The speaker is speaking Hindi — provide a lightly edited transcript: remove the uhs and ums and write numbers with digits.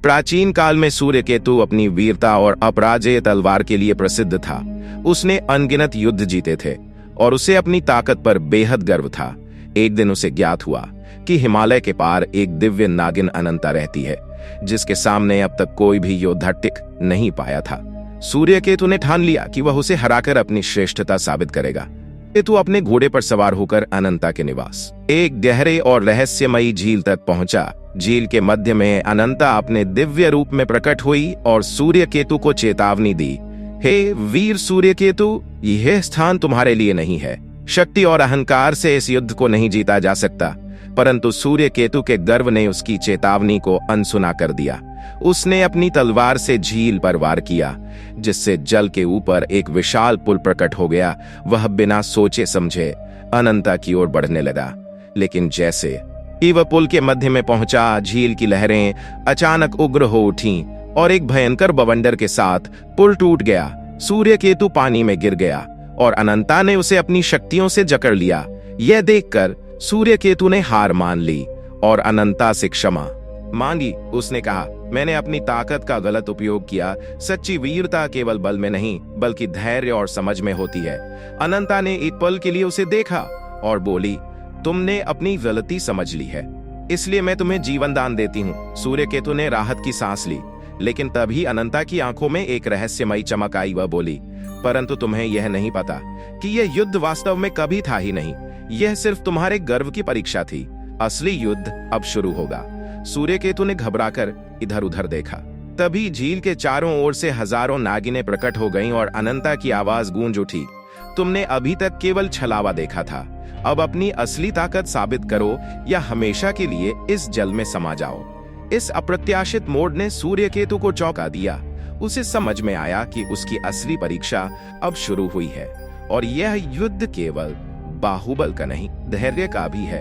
प्राचीन काल में सूर्य केतु अपनी वीरता और अपराजेय तलवार के लिए प्रसिद्ध था। उसने अनगिनत युद्ध जीते थे और उसे अपनी ताकत पर बेहद गर्व था। एक दिन उसे ज्ञात हुआ कि हिमालय के पार एक दिव्य नागिन अनंता रहती है, जिसके सामने अब तक कोई भी योद्धा टिक नहीं पाया था। सूर्य केतु ने ठान लिया कि वह उसे हराकर अपनी श्रेष्ठता साबित करेगा। केतु अपने घोड़े पर सवार होकर अनंता के निवास, एक गहरे और रहस्यमयी झील तक पहुंचा। झील के मध्य में अनंता अपने दिव्य रूप में प्रकट हुई और सूर्य केतु को चेतावनी दी, हे वीर सूर्य केतु, यह स्थान तुम्हारे लिए नहीं है। शक्ति और अहंकार से इस युद्ध को नहीं जीता जा सकता। परंतु सूर्य केतु के गर्व ने उसकी चेतावनी को अनसुना कर दिया। उसने अपनी तलवार से झील पर वार किया, जिससे जल के ऊपर एक विशाल पुल प्रकट हो गया। वह बिना सोचे समझे अनंता की ओर बढ़ने लगा, लेकिन जैसे ही वह पुल के मध्य में पहुंचा, झील की लहरें अचानक उग्र हो उठीं और एक भयंकर बवंडर के साथ पुल टूट गया। सूर्य केतु पानी में गिर गया और अनंता ने उसे अपनी शक्तियों से जकड़ लिया। यह देखकर सूर्य केतु ने हार मान ली और अनंता से क्षमा मांगी। उसने कहा, मैंने अपनी ताकत का गलत उपयोग किया। सच्ची वीरता केवल बल में नहीं, बल्कि धैर्य और समझ में होती है। अनंता ने एक पल के लिए उसे देखा और बोली, तुमने अपनी गलती समझ ली है, इसलिए मैं तुम्हें जीवन दान देती हूँ। सूर्य केतु ने राहत की सांस ली, लेकिन तभी अनंता की आंखों में एक रहस्यमयी चमक आई। वह बोली, परंतु तुम्हें यह नहीं पता कि यह युद्ध वास्तव में कभी था ही नहीं। यह सिर्फ तुम्हारे गर्व की परीक्षा थी। असली युद्ध अब शुरू होगा। सूर्य केतु ने घबराकर इधर उधर देखा। तभी झील के चारों ओर से हजारों नागिनें प्रकट हो गईं और अनंता की आवाज गूंज उठी, तुमने अभी तक केवल छलावा देखा था। अब अपनी असली ताकत साबित करो या हमेशा के लिए इस जल में समा जाओ। इस अप्रत्याशित मोड़ ने सूर्य केतु को चौंका दिया। उसे समझ में आया कि उसकी असली परीक्षा अब शुरू हुई है और यह युद्ध केवल बाहुबल का नहीं, धैर्य का भी है।